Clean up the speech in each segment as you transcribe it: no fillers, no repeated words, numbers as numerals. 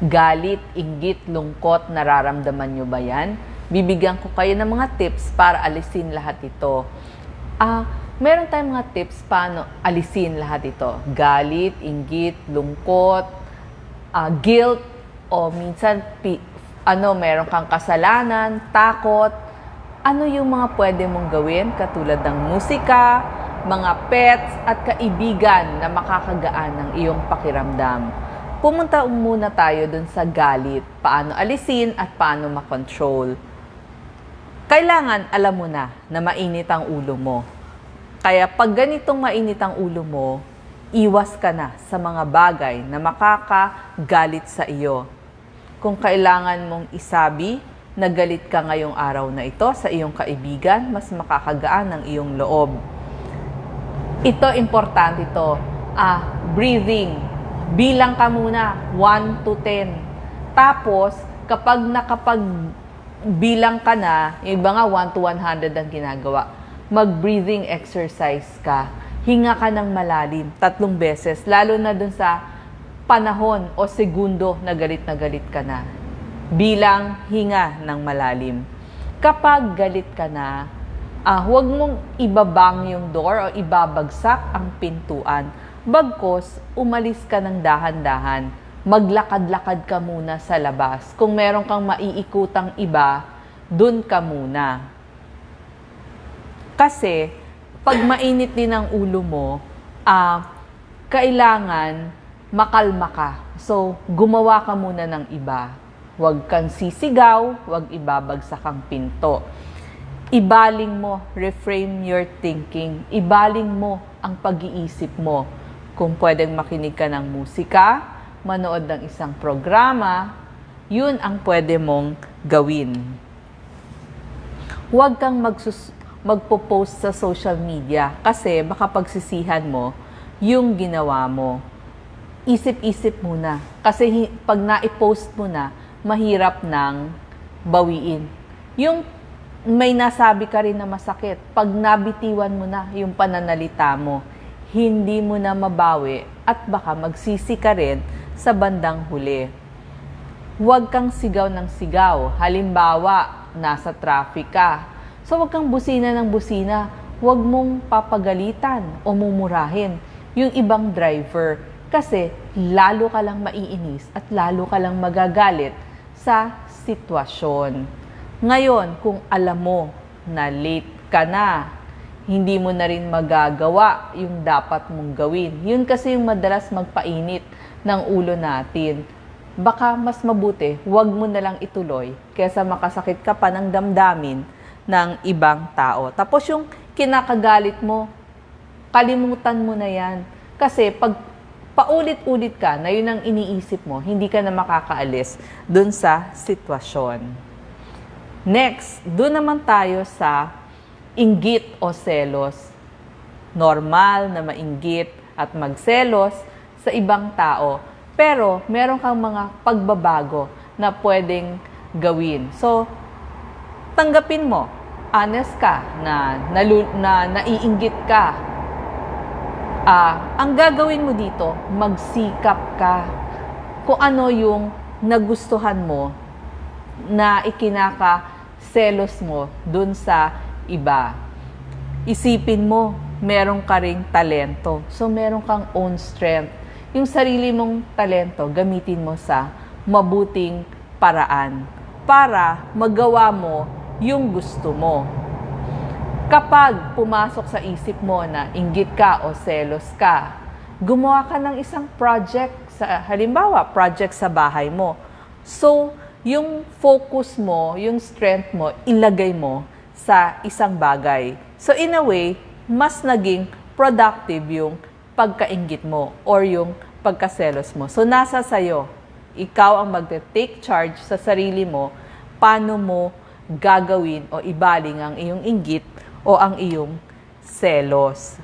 Galit, inggit, lungkot, nararamdaman nyo ba yan? Bibigyan ko kayo ng mga tips para alisin lahat ito. Meron tayong mga tips paano alisin lahat ito. Galit, inggit, lungkot, guilt, o minsan meron kang kasalanan, takot. Ano yung mga pwede mong gawin katulad ng musika, mga pets at kaibigan na makakagaan ng iyong pakiramdam. Pumunta muna tayo dun sa galit, paano alisin at paano makontrol. Kailangan alam mo na mainit ang ulo mo. Kaya pag ganitong mainit ang ulo mo, iwas ka na sa mga bagay na makakagalit sa iyo. Kung kailangan mong isabi na galit ka ngayong araw na ito sa iyong kaibigan, mas makakagaan ang iyong loob. Ito, importante ito. Breathing. Bilang ka muna, 1 to 10. Tapos, kapag nakapagbilang ka na, yung iba nga 1 to 100 ang ginagawa, mag-breathing exercise ka. Hinga ka ng malalim, 3 beses, lalo na dun sa panahon o segundo na galit ka na. Bilang hinga ng malalim. Kapag galit ka na, huwag mong ibabang yung door o ibabagsak ang pintuan. Bagkos, umalis ka ng dahan-dahan. Maglakad-lakad ka muna sa labas. Kung meron kang maiikutang iba, dun ka muna. Kasi, pag mainit din ang ulo mo, kailangan makalma ka. So, gumawa ka muna ng iba. Huwag kang sisigaw, huwag ibabagsak ang pinto. Ibaling mo, reframe your thinking. Ibaling mo ang pag-iisip mo. Kung pwedeng makinig ka ng musika, manood ng isang programa, yun ang pwede mong gawin. Huwag kang magpo-post sa social media kasi baka pagsisihan mo yung ginawa mo. Isip-isip muna kasi pag na-post mo na, mahirap nang bawiin. Yung may nasabi ka rin na masakit, pag nabitiwan mo na yung pananalita mo, hindi mo na mabawi at baka magsisi ka rin sa bandang huli. Huwag kang sigaw ng sigaw. Halimbawa, nasa traffic ka. So huwag kang busina ng busina. Huwag mong papagalitan o mumurahin yung ibang driver kasi lalo ka lang maiinis at lalo ka lang magagalit sa sitwasyon. Ngayon, kung alam mo na late ka na, hindi mo na rin magagawa yung dapat mong gawin. Yun kasi yung madalas magpainit ng ulo natin. Baka mas mabuti, huwag mo na lang ituloy kaysa makasakit ka pa ng damdamin ng ibang tao. Tapos yung kinakagalit mo, kalimutan mo na yan. Kasi pag paulit-ulit ka na yun ang iniisip mo, hindi ka na makakaalis dun sa sitwasyon. Next, dun naman tayo sa inggit o selos. Normal na mainggit at magselos sa ibang tao. Pero meron kang mga pagbabago na pwedeng gawin. So, tanggapin mo. Honest ka na naiinggit ka. Ang gagawin mo dito, magsikap ka. Kung ano yung nagustuhan mo na ikinaka-selos mo dun sa iba. Isipin mo, meron ka ring talento. So, meron kang own strength. Yung sarili mong talento, gamitin mo sa mabuting paraan para magawa mo yung gusto mo. Kapag pumasok sa isip mo na inggit ka o selos ka, gumawa ka ng isang project, halimbawa, project sa bahay mo. So, yung focus mo, yung strength mo, ilagay mo sa isang bagay. So in a way, mas naging productive yung pagkainggit mo or yung pagkaselos mo. So nasa sayo, ikaw ang mag-take charge sa sarili mo, paano mo gagawin o ibaling ang iyong inggit o ang iyong selos.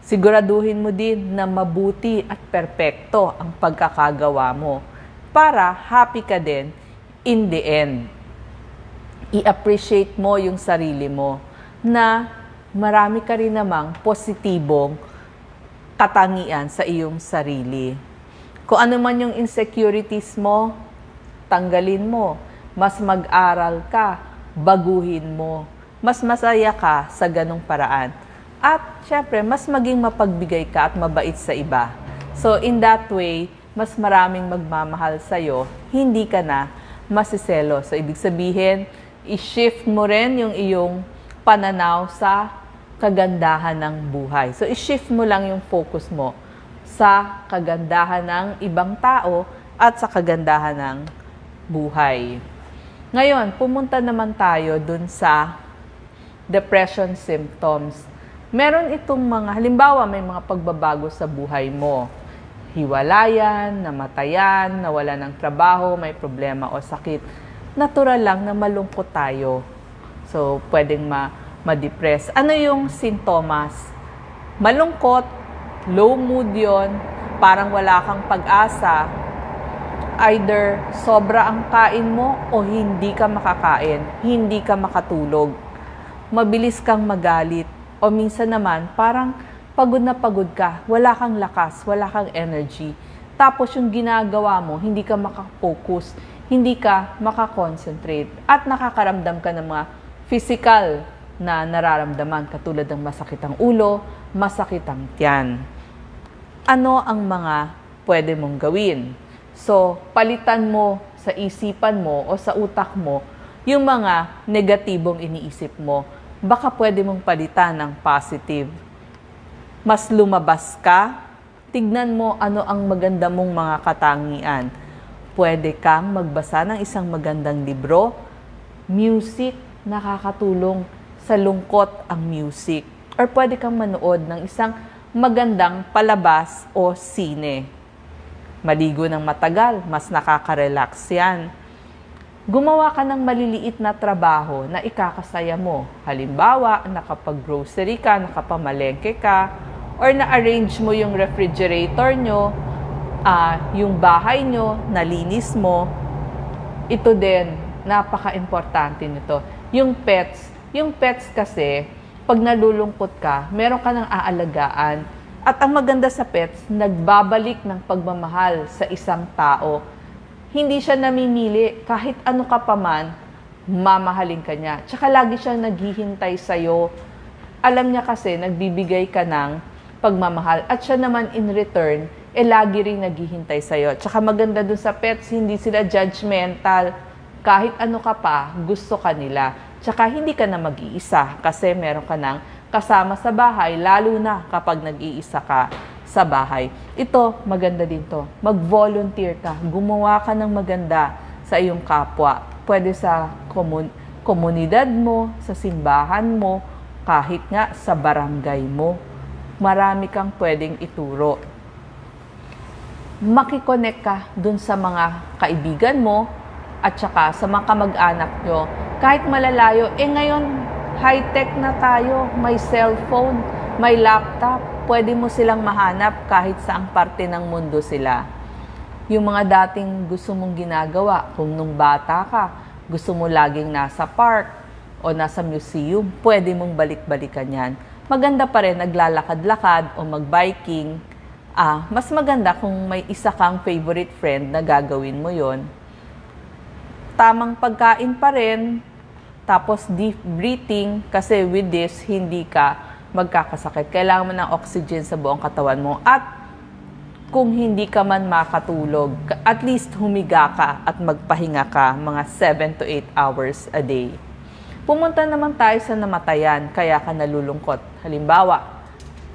Siguraduhin mo din na mabuti at perpekto ang pagkakagawa mo para happy ka din in the end. I-appreciate mo yung sarili mo na marami ka rin namang positibong katangian sa iyong sarili. Kung ano man yung insecurities mo, tanggalin mo. Mas mag-aral ka, baguhin mo. Mas masaya ka sa ganong paraan. At syempre, mas maging mapagbigay ka at mabait sa iba. So in that way, mas maraming magmamahal sa'yo, hindi ka na masiselo. So ibig sabihin, i-shift mo rin yung iyong pananaw sa kagandahan ng buhay. So i-shift mo lang yung focus mo sa kagandahan ng ibang tao at sa kagandahan ng buhay. Ngayon, pumunta naman tayo dun sa depression symptoms. Meron itong mga, halimbawa may mga pagbabago sa buhay mo. Hiwalayan, namatayan, nawala ng trabaho, may problema o sakit. Natural lang na malungkot tayo. So, pwedeng ma-depress. Ano yung sintomas? Malungkot, low mood yon, parang wala kang pag-asa, either sobra ang kain mo o hindi ka makakain, hindi ka makatulog. Mabilis kang magalit o minsan naman parang pagod na pagod ka, wala kang lakas, wala kang energy. Tapos yung ginagawa mo, hindi ka makafocus, hindi ka makakonsentrate at nakakaramdam ka ng mga physical na nararamdaman katulad ng masakit ang ulo, masakit ang tiyan. Ano ang mga pwede mong gawin? So, palitan mo sa isipan mo o sa utak mo yung mga negatibong iniisip mo. Baka pwede mong palitan ng positive. Mas lumabas ka, tignan mo ano ang maganda mong mga katangian. Pwede kang magbasa ng isang magandang libro. Music, nakakatulong sa lungkot ang music. Or pwede kang manood ng isang magandang palabas o sine. Maligo ng matagal, mas nakaka-relax yan. Gumawa ka ng maliliit na trabaho na ikakasaya mo. Halimbawa, nakapag-grocery ka, nakapamalengke ka, or na-arrange mo yung refrigerator nyo, yung bahay nyo, nalinis mo. Ito din, napaka-importante nito. Yung pets kasi, pag nalulungkot ka, meron ka ng aalagaan. At ang maganda sa pets, nagbabalik ng pagmamahal sa isang tao. Hindi siya namimili. Kahit ano ka pa man, mamahalin ka niya. Tsaka lagi siyang naghihintay sa'yo. Alam niya kasi, nagbibigay ka ng pagmamahal. At siya naman in return, lagi rin naghihintay sa'yo. Tsaka maganda dun sa pets, hindi sila judgmental. Kahit ano ka pa, gusto ka nila. Tsaka hindi ka na mag-iisa kasi meron ka ng kasama sa bahay, lalo na kapag nag-iisa ka sa bahay. Ito, maganda din to. Mag-volunteer ka. Gumawa ka ng maganda sa iyong kapwa. Pwede sa komunidad mo, sa simbahan mo, kahit nga sa barangay mo. Marami kang pwedeng ituro. Makikonnect ka dun sa mga kaibigan mo at saka sa mga kamag-anak nyo. Kahit malalayo, ngayon, high-tech na tayo, may cellphone, may laptop, pwede mo silang mahanap kahit saang parte ng mundo sila. Yung mga dating gusto mong ginagawa, kung nung bata ka, gusto mo laging nasa park o nasa museum, pwede mong balik-balikan yan. Maganda pa rin naglalakad-lakad o mag-biking. Mas maganda kung may isa kang favorite friend na gagawin mo yon. Tamang pagkain pa rin, tapos deep breathing, kasi with this, hindi ka magkakasakit. Kailangan mo ng oxygen sa buong katawan mo. At kung hindi ka man makatulog, at least humiga ka at magpahinga ka mga 7 to 8 hours a day. Pumunta naman tayo sa namatayan, kaya ka nalulungkot. Halimbawa,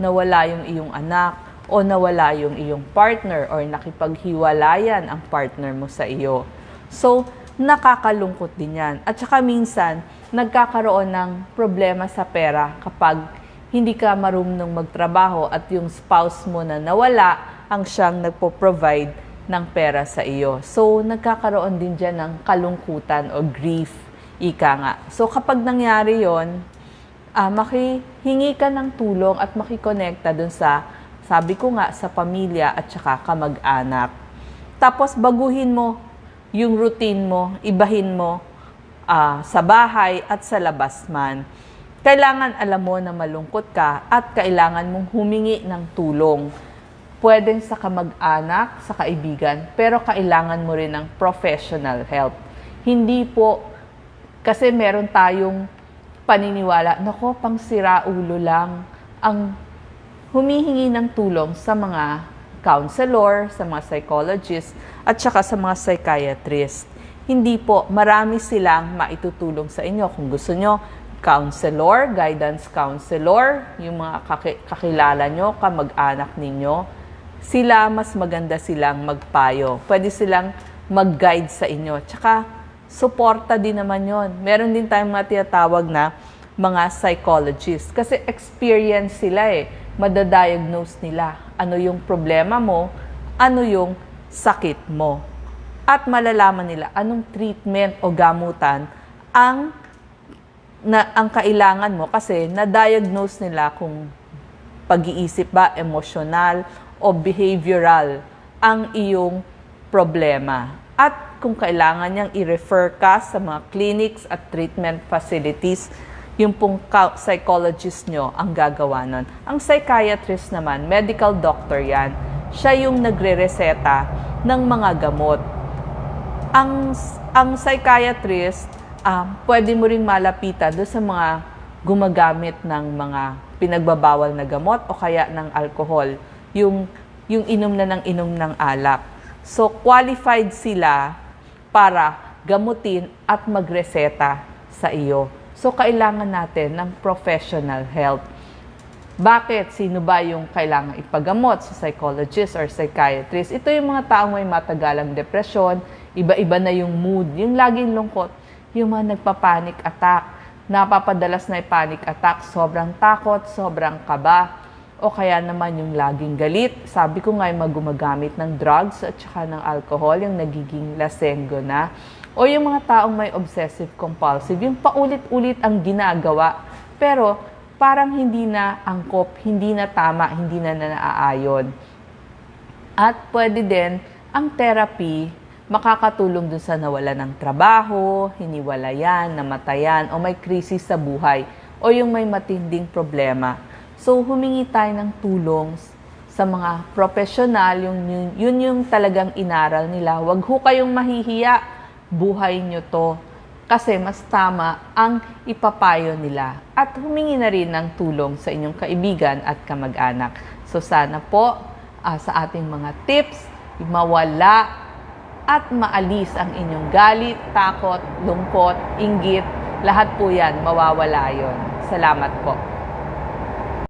nawala yung iyong anak o nawala yung iyong partner or nakipaghiwalayan ang partner mo sa iyo. So, nakakalungkot din yan. At saka minsan, nagkakaroon ng problema sa pera kapag hindi ka marunong magtrabaho at yung spouse mo na nawala ang siyang nagpo-provide ng pera sa iyo. So, nagkakaroon din dyan ng kalungkutan o grief, ika nga. So, kapag nangyari yon, makihingi ka ng tulong at makikonekta dun sa, sabi ko nga, sa pamilya at saka kamag-anak. Tapos, baguhin mo yung routine mo, ibahin mo sa bahay at sa labas man. Kailangan alam mo na malungkot ka at kailangan mong humingi ng tulong. pwedeng sa kamag-anak, sa kaibigan, pero kailangan mo rin ng professional help. Hindi po, kasi meron tayong paniniwala, nako, pang siraulo lang ang humihingi ng tulong sa mga counselor, sa mga psychologist, at saka sa mga psychiatrist. Hindi po, marami silang maitutulong sa inyo. Kung gusto nyo, counselor, guidance counselor, yung mga kakilala nyo, kamag-anak ninyo, sila, mas maganda silang magpayo. Pwede silang mag-guide sa inyo. Tsaka, suporta din naman yon. Meron din tayong mga tinatawag na mga psychologist. Kasi experience sila eh. Madadiagnose nila ano yung problema mo, ano yung sakit mo. At malalaman nila anong treatment o gamutan ang kailangan mo kasi na-diagnose nila kung pag-iisip ba, emosyonal o behavioral ang iyong problema. At kung kailangan niyang i-refer ka sa mga clinics at treatment facilities, yung pong psychologist nyo ang gagawa nun. Ang psychiatrist naman, medical doctor yan, siya yung nagre-reseta ng mga gamot. Ang psychiatrist, pwede mo ring malapitan doon sa mga gumagamit ng mga pinagbabawal na gamot o kaya ng alcohol, yung inom na ng inom ng alak. So, qualified sila para gamutin at magreseta sa iyo. So, kailangan natin ng professional help. Bakit? Sino ba yung kailangan ipagamot sa psychologist or psychiatrist? Ito yung mga taong may matagalang depresyon, iba-iba na yung mood, yung laging lungkot, yung mga nagpa-panic attack, napapadalas na panic attack, sobrang takot, sobrang kaba, o kaya naman yung laging galit. Sabi ko nga yung gumagamit ng drugs at saka ng alcohol, yung nagiging lasenggo na. O yung mga taong may obsessive-compulsive, yung paulit-ulit ang ginagawa, pero parang hindi na angkop, hindi na tama, hindi na naaayon. At pwede din ang therapy, makakatulong dun sa nawala ng trabaho, hiniwalayan, namatayan, o may krisis sa buhay, o yung may matinding problema. So, humingi tayo ng tulong sa mga profesional, yun yung talagang inaral nila. Huwag ho kayong mahihiya, buhay nyo to. Kasi mas tama ang ipapayo nila. At humingi na rin ng tulong sa inyong kaibigan at kamag-anak. So, sana po sa ating mga tips, mawala at maalis ang inyong galit, takot, lungkot, inggit. Lahat po yan, mawawala yon. Salamat po.